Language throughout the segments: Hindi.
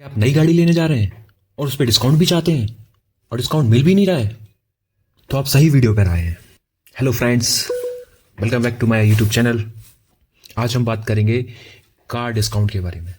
कि आप नई गाड़ी लेने जा रहे हैं और उस पर डिस्काउंट भी चाहते हैं और डिस्काउंट मिल भी नहीं रहा है, तो आप सही वीडियो पर आए हैं। Hello friends, welcome back to my YouTube channel. आज हम बात करेंगे कार डिस्काउंट के बारे में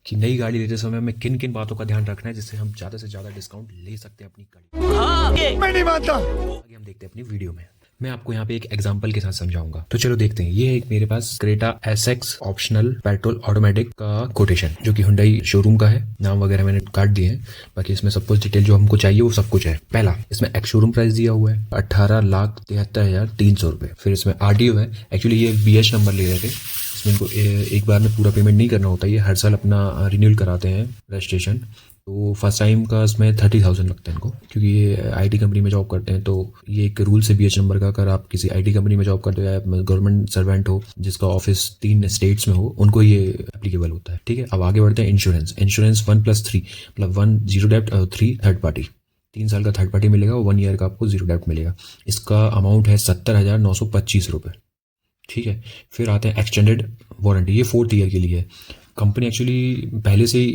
कि नई गाड़ी लेते समय हमें किन किन बातों का ध्यान रखना है जिससे हम ज़्यादा से ज़्यादा डिस्काउंट ले सकते हैं अपनी गाड़ी। मैं नहीं मानता। आगे हम देखते हैं अपनी वीडियो में। मैं आपको यहाँ पे एक एग्जांपल के साथ समझाऊंगा, तो चलो देखते हैं। ये एक मेरे पास Creta SX optional petrol automatic का कोटेशन, जो कि हुंडई शोरूम का है। नाम वगैरह मैंने काट दिए हैं, बाकी इसमें सब कुछ डिटेल जो हमको चाहिए वो सब कुछ है। पहला, इसमें एक्स शोरूम प्राइस दिया हुआ है 18,73,300 रुपए। फिर इसमें RTO है। एक्चुअली ये BH नंबर ले रहे थे, इसमें इनको एक बार में पूरा पेमेंट नहीं करना होता, ये हर साल अपना रिन्यूअल कराते हैं रजिस्ट्रेशन। तो फर्स्ट टाइम का इसमें 30,000 लगता है इनको, क्योंकि ये IT कंपनी में जॉब करते हैं। तो ये एक रूल से BH नंबर का, अगर आप किसी IT कंपनी में जॉब करते हो या गवर्नमेंट सर्वेंट हो जिसका ऑफिस 3 स्टेट्स में हो, उनको ये एप्लीकेबल होता है। ठीक है, अब आगे बढ़ते हैं। इंश्योरेंस 1+3 मतलब 1 जीरो डेप्ट और 3 थर्ड पार्टी। 3 साल का थर्ड पार्टी मिलेगा और 1 ईयर का आपको जीरो डेप्ट मिलेगा। इसका अमाउंट है 70,925 रुपये। ठीक है, फिर आते हैं एक्सटेंडेड वारंटी। ये 4th ईयर के लिए है। कंपनी एक्चुअली पहले से ही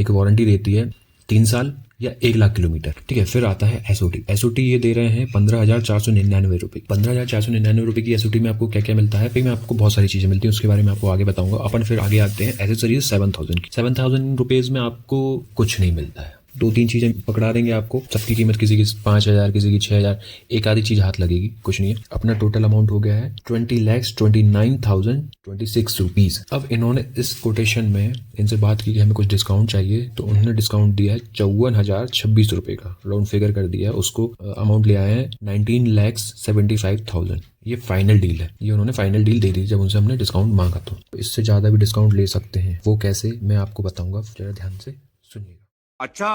एक वारंटी देती है 3 साल या 1,00,000 किलोमीटर। ठीक है, फिर आता है एसओटी ये दे रहे हैं 15,499 रुपये। 15,499 रुपये की एसओटी में आपको क्या क्या मिलता है, फिर मैं आपको बहुत सारी चीज़ें मिलती हैं, उसके बारे में आपको आगे बताऊंगा। अपन फिर आगे आते हैं एसेसरीज 7,000 की। 7,000 रुपीज़ में आपको कुछ नहीं मिलता है। 2-3 चीज़ें पकड़ा देंगे आपको, सबकी कीमत किसी की 5,000, किसी की 6,000, एक आधी चीज़ हाथ लगेगी, कुछ नहीं है। अपना टोटल अमाउंट हो गया है 20,29,026 रुपीज़। अब इन्होंने इस कोटेशन में इनसे बात की कि हमें कुछ डिस्काउंट चाहिए, तो उन्होंने डिस्काउंट दिया है 54,026 रुपये का, राउंड फिगर कर दिया है उसको। अमाउंट ले आए हैं 19,75,000। ये फाइनल डील है, ये उन्होंने फाइनल डील दे दी जब उनसे हमने डिस्काउंट मांगा। तो इससे ज़्यादा भी डिस्काउंट ले सकते हैं, वो कैसे मैं आपको बताऊँगा, जरा ध्यान से सुनिएगा। अच्छा,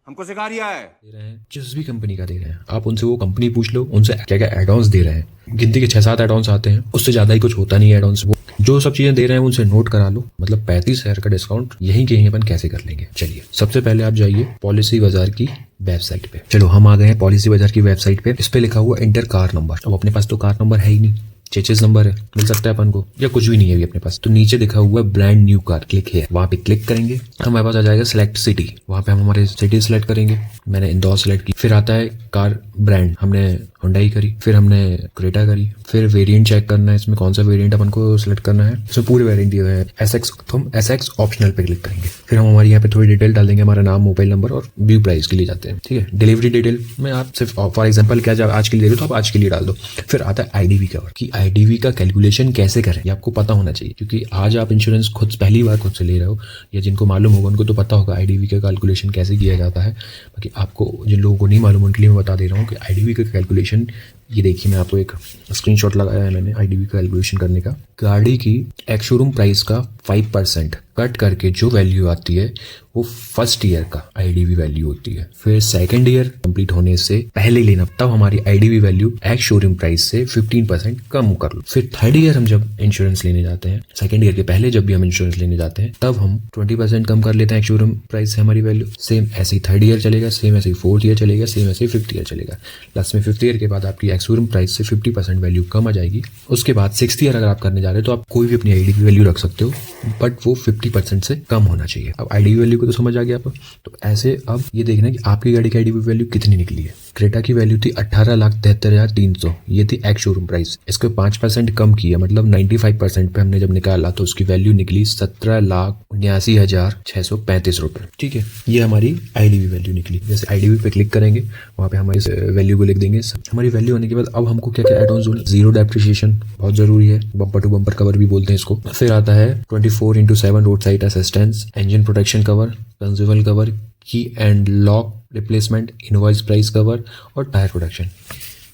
हमको सिखा रिया है। दे रहे हैं जिस भी कंपनी का दे रहे हैं, आप उनसे वो कंपनी पूछ लो उनसे क्या क्या एड-ऑन्स दे रहे हैं। गिनती के 6-7 एड-ऑन्स आते हैं, उससे ज़्यादा ही कुछ होता नहीं है एड-ऑन्स। वो जो सब चीज़ें दे रहे हैं उनसे नोट करा लो। मतलब 35,000 का डिस्काउंट यहीं के यहीं अपन कैसे कर लेंगे। चलिए, सबसे पहले आप जाइए पॉलिसी बाजार की वेबसाइट पे। चलो, हम आ गए हैं पॉलिसी बाजार की वेबसाइट पे। इस पे लिखा हुआ इंटर कार नंबर। अब अपने पास तो कार नंबर है ही नहीं, चेचिस नंबर है, मिल सकता है अपन को, या कुछ भी नहीं है अभी अपने पास। तो नीचे दिखा हुआ है ब्रांड न्यू कार, क्लिक है, वहाँ पे क्लिक करेंगे, हमारे पास आ जाएगा सिलेक्ट सिटी। वहाँ पे हम हमारे सिटी सिलेक्ट करेंगे। मैंने इंदौर सिलेक्ट की। फिर आता है कार ब्रांड, हमने हुंडई करी, फिर हमने क्रेटा करी। फिर वेरिएंट चेक करना है, इसमें कौन सा वेरिएंट अपन को सिलेक्ट करना है। इसमें पूरे वेरिएंट दिए हुए हैं SX, तो हम SX ऑप्शनल पे क्लिक करेंगे। फिर हम हमारे यहाँ पे थोड़ी डिटेल डाल देंगे, हमारा नाम, मोबाइल नंबर और व्यू प्राइस के लिए जाते हैं। ठीक है, डिलीवरी डिटेल में आप सिर्फ फॉर एग्जाम्पल क्या जब आज के लिए दे रहे हो तो आप आज के लिए डाल दो। फिर आता है IDV कवर, कि IDV का कैलकुलेशन कैसे करें, ये आपको पता होना चाहिए, क्योंकि आज आप इंश्योरेंस खुद पहली बार खुद से ले रहे हो, या जिनको मालूम होगा उनको तो पता होगा IDV का कैलकुलेशन कैसे किया जाता है। बाकी आपको जिन लोगों को नहीं मालूम उनके लिए मैं बता दे रहा हूँ कि IDV का कैलकुलेशन, ये देखिए मैं आपको एक स्क्रीनशॉट लगाया है मैंने IDV का कैलकुलेशन करने का। गाड़ी की एक्स शोरूम प्राइस का 5% कट करके जो वैल्यू आती है वो फर्स्ट ईयर का IDV वैल्यू होती है। फिर सेकंड ईयर कंप्लीट होने से पहले लेना, तब हमारी IDV value ex showroom price से 15% कम कर लो। फिर थर्ड ईयर हम जब इंश्योरेंस लेने जाते हैं, सेकंड ईयर के पहले जब भी हम इंश्योरेंस लेने जाते हैं, तब हम 20% कम कर लेते हैं एक्स शोरूम प्राइस से हमारी वैल्यू। सेम ऐसे ही थर्ड ईयर चलेगा, सेम ऐसे ही फोर्थ ईयर चलेगा, सेम ऐसे ही फिफ्थ ईयर चलेगा। लास्ट में फिफ्थ ईयर के बाद आपकी एक्स शोरूम प्राइस से 50% वैल्यू कम आ जाएगी। उसके बाद सिक्स्थ ईयर अगर आप करने जा रहे हो तो आप कोई भी अपनी IDV वैल्यू रख सकते हो, बट वो 50% से कम होना चाहिए। अब IDV वैल्यू को तो समझ आ गया आपको। तो ऐसे अब ये देखना कि आपकी गाड़ी की IDV वैल्यू कितनी निकली है। क्रेटा की वैल्यू थी 18,73,300, ये थी एक्स शोरूम प्राइस। इसको 5% कम किया, मतलब 95% पे हमने जब निकाला तो उसकी वैल्यू निकली 17,79,635 रुपये। ठीक है, ये हमारी IDV वैल्यू निकली। जैसे IDV पे क्लिक करेंगे, वहाँ पे हमारी वैल्यू को लिख देंगे। हमारी वैल्यू होने के बाद अब हमको क्या क्या एड ऑन्स होने, जीरो डेप्रिसिएशन बहुत जरूरी है, बम्पर टू बम्पर कवर भी बोलते हैं इसको। फिर आता है 24/7 road side assistance, engine protection cover, consumer cover, key and lock replacement, invoice price cover और टायर प्रोटेक्शन।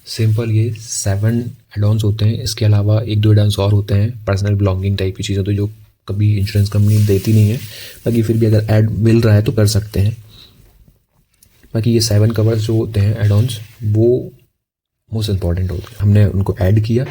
सिंपल ये 7 एड-ऑन्स होते हैं। इसके अलावा 1-2 एड-ऑन्स और होते हैं, पर्सनल बिलोंगिंग टाइप की चीज़ें, तो जो कभी इंश्योरेंस कंपनी देती नहीं है, बाकी फिर भी अगर ऐड मिल रहा है तो कर सकते हैं। बाकी ये 7 कवर्स जो होते हैं एड-ऑन्स, वो मोस्ट इंपॉर्टेंट होते हैं। हमने उनको ऐड किया,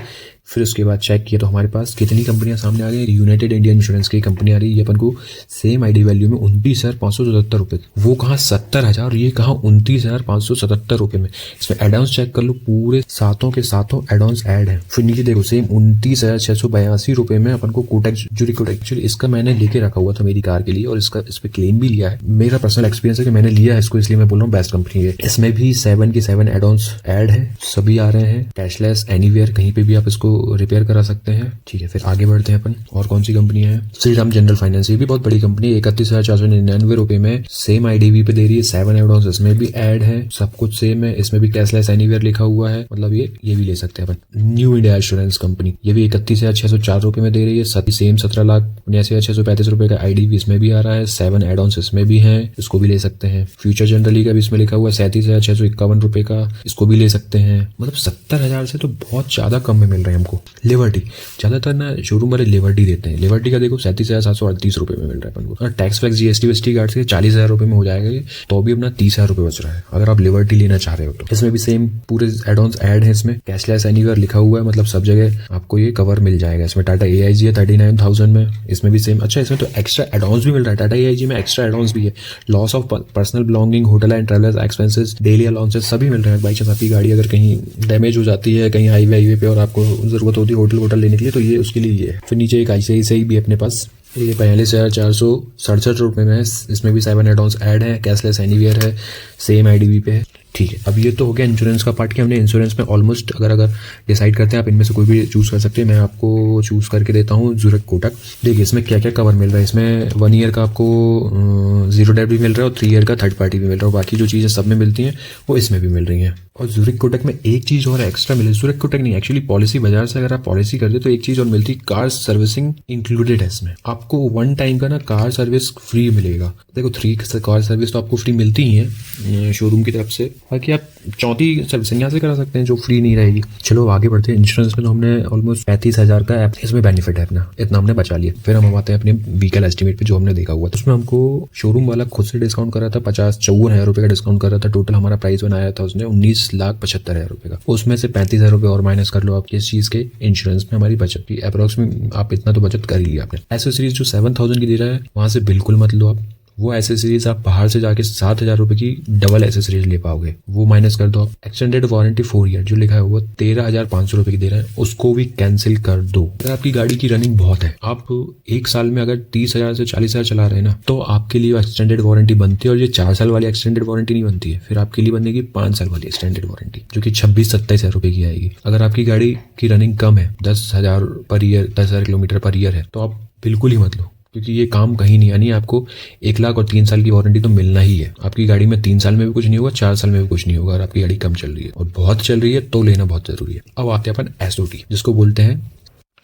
फिर उसके बाद चेक किया तो हमारे पास कितनी कंपनियां सामने आ गई। यूनाइटेड इंडिया इंश्योरेंस की कंपनी आ रही है, ये अपन को सेम आईडी वैल्यू में 29,577 वो कहाँ 70,000, ये कहाँ 29,577 रुपये में। इसमें एडवांस चेक कर लो, पूरे सातों के सातों एडवांस ऐड है। फिर नीचे देखो सेम 29,682 रुपये में अपन को कोटक जुरी कोटक, एक्चुअली इसका मैंने लेके रखा हुआ था मेरी कार के लिए और इसका इस पे क्लेम भी लिया है। मेरा पर्सनल एक्सपीरियंस है कि मैंने लिया है इसको, इसलिए मैं बोल रहा हूँ बेस्ट कंपनी है। इसमें भी 7 के 7 एडवांस ऐड है, सभी आ रहे हैं। कैशलेस एनीवेयर, कहीं पे भी आप इसको रिपेयर करा सकते हैं। ठीक है, फिर आगे बढ़ते हैं अपन। और कौन सी कंपनियां हैं? श्रीराम जनरल फाइनेंस, ये भी बहुत बड़ी कंपनी है। 31,499 रुपए में सेम आईडीवी पे दे रही है। 7 एडवांस इसमें भी ऐड है, सब कुछ सेम है। इसमें भी कैशलेस एनीवेयर लिखा हुआ है, मतलब ये भी ले सकते हैं अपन। न्यू इंडिया इंश्योरेंस कंपनी, ये भी 31,604 रुपए में दे रही है। सेम 17,79,635 रुपए का आईडीवी इसमें भी आ रहा है। 7 एडवांस इसमें भी है, इसको भी ले सकते हैं। फ्यूचर जनरली का भी इसमें लिखा हुआ है 37,651 रुपए का, इसको भी ले सकते हैं। मतलब 70,000 से तो बहुत ज्यादा कम में मिल रहे हैं हमको। लिबर्टी, ज्यादातर ना शोरूम वाले लिबर्टी देते हैं। लिबर्टी का देखो 37,738 रुपए में मिल रहा है अपन को। और टैक्स वैक्स जीएसटी काट के 40,000 रुपए में हो जाएगा ये, तो भी अपना 30,000 रुपए बच रहा है अगर आप लिबर्टी लेना चाह रहे हो तो। इसमें भी सेम पूरे एडवांस ऐड है। इसमें कैशलेस एनीवेयर लिखा हुआ है, मतलब सब जगह आपको ये कवर मिल जाएगा। इसमें टाटा AIG है 39,000 में, इसमें भी सेम। अच्छा, इसमें तो एक्स्ट्रा एडवांस भी मिल रहा है। टाटा AIG में एक्स्ट्रा एडवांस भी है। Loss of personal belonging, hotel and travellers expenses, daily allowances सभी मिल रहे हैं। बाई चांस आपकी गाड़ी अगर कहीं डैमेज हो जाती है कहीं हाईवे पे और आपको जरूरत होती है होटल लेने के लिए, तो ये उसके लिए ये है। फिर नीचे एक ICICI भी अपने पास, ये 42,467 रुपये में है। इसमें भी 7 एडवांस ऐड है, कैशलेस एनीवेयर है, सेम आईडीवी पे है। ठीक है, अब ये तो हो गया इंश्योरेंस का पार्ट कि हमने इंश्योरेंस में ऑलमोस्ट अगर डिसाइड करते हैं आप इनमें से कोई भी चूज कर सकते हैं। मैं आपको चूज करके देता हूँ ज़ुरिक कोटक। देखिए इसमें क्या क्या कवर मिल रहा है। इसमें 1 ईयर का आपको 0 डेट भी मिल रहा है और 3 ईयर का थर्ड पार्टी भी मिल रहा है। बाकी जो चीज़ें सब में मिलती हैं वो इसमें भी मिल रही हैं। और ज़ुरिक कोटक में एक चीज़ और एक्स्ट्रा मिले, ज़ुरिक कोटक नहीं एक्चुअली पॉलिसी बाजार से अगर आप पॉलिसी करते तो एक चीज़ और मिलती, कार सर्विसिंग इंक्लूडेड है इसमें। आपको 1 टाइम का ना कार सर्विस फ्री मिलेगा। देखो 3 कार सर्विस तो आपको फ्री मिलती ही है शोरूम की तरफ से, बाकी आप 4थी सर्विसिंग यहाँ से करा सकते हैं जो फ्री नहीं रहेगी। चलो आगे बढ़ते हैं। इंश्योरेंस में तो हमने ऑलमोस्ट 35,000 का इसमें बेनिफिट है अपना, इतना हमने बचा लिया। फिर हम आते हैं अपने व्हीकल एस्टिमेट पे जो हमने देखा हुआ था। उसमें हमको शोरूम वाला खुद से डिस्काउंट कर रहा था, 54,000 रुपए का डिस्काउंट कर रहा था। टोटल हमारा प्राइस बनाया था उसने 19,75,000 रुपए का। उसमें से 35,000 रुपए और माइनस कर लो आप इस चीज के इंश्योरेंस में हमारी बचत की। अप्रोक्सीमेट आप इतना तो बचत कर ही लिया आपने। एसेसरीज जो 7,000 की दे रहा है वहां से बिल्कुल मत लो आप। वो एसेसरीज आप बाहर से जाके 7,000 रुपए की डबल एसेसरीज ले पाओगे, वो माइनस कर दो आप। एक्सटेंडेड वारंटी 4 ईयर जो लिखा है वो 13,500 रुपए की दे रहे हैं, उसको भी कैंसिल कर दो। अगर आपकी गाड़ी की रनिंग बहुत है, आप 1 साल में अगर 30,000 से 40,000 चला रहे हैं ना, तो आपके लिए एक्सटेंडेड वारंटी बनती है। और ये 4 साल वाली एक्सटेंडेड वारंटी नहीं बनती है, फिर आपके लिए बनेगी 5 साल वाली एक्सटेंडेड वारंटी जो कि 26-27,000 रुपए की आएगी। अगर आपकी गाड़ी की रनिंग कम है, 10,000 per year, 10,000 kilometre per year है, तो आप बिल्कुल ही मत लो, क्योंकि ये काम कहीं नहीं। यानी आपको 1 लाख और 3 साल की वारंटी तो मिलना ही है। आपकी गाड़ी में 3 साल में भी कुछ नहीं होगा, 4 साल में भी कुछ नहीं होगा। अगर आपकी गाड़ी कम चल रही है और बहुत चल रही है तो लेना बहुत जरूरी है। अब आते हैं अपन SOT जिसको बोलते हैं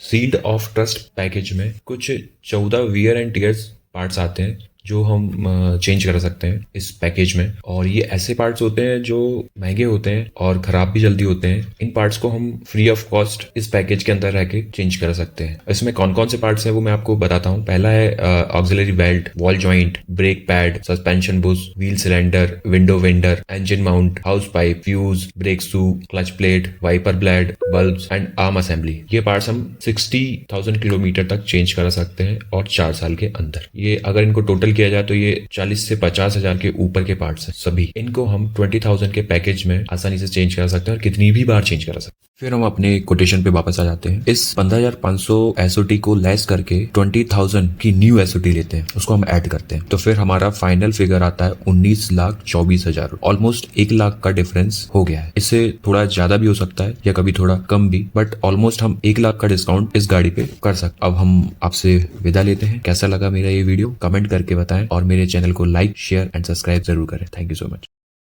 सील्ड ऑफ ट्रस्ट पैकेज में कुछ 14 वियर एंड टियर्स पार्ट्स आते हैं जो हम चेंज कर सकते हैं इस पैकेज में। और ये ऐसे पार्ट्स होते हैं जो महंगे होते हैं और खराब भी जल्दी होते हैं। इन पार्ट्स को हम फ्री ऑफ कॉस्ट इस पैकेज के अंदर रह के चेंज कर सकते हैं। इसमें कौन कौन से पार्ट्स हैं वो मैं आपको बताता हूँ। पहला है auxiliary belt, wall joint, brake pad, suspension bush, wheel cylinder, window winder, engine mount, house pipe, fuse, brake shoe, clutch plate, wiper blade, bulbs and arm assembly. ये पार्ट्स हम 60,000 किलोमीटर तक चेंज करा सकते हैं और 4 साल के अंदर। ये अगर इनको टोटल किया जाए तो ये 40 से 50,000 के ऊपर के पार्ट्स हैं सभी। इनको हम 20,000 के पैकेज में आसानी से चेंज करा सकते हैं और कितनी भी बार चेंज करा सकते हैं। फिर हम अपने कोटेशन पे वापस आ जाते हैं। इस 15,500 SOT को लेस करके 20,000 की न्यू SOT लेते हैं, उसको हम ऐड करते हैं, तो फिर हमारा फाइनल फिगर आता है 19,24,000। ऑलमोस्ट 1 लाख का डिफरेंस हो गया है। इससे थोड़ा ज्यादा भी हो सकता है या कभी थोड़ा कम भी, बट ऑलमोस्ट हम 1 लाख का डिस्काउंट इस गाड़ी पे कर सकते। अब हम आपसे विदा लेते हैं। कैसा लगा मेरा ये वीडियो कमेंट करके बताएं और मेरे चैनल को लाइक, शेयर एंड सब्सक्राइब जरूर करें। Thank you so much.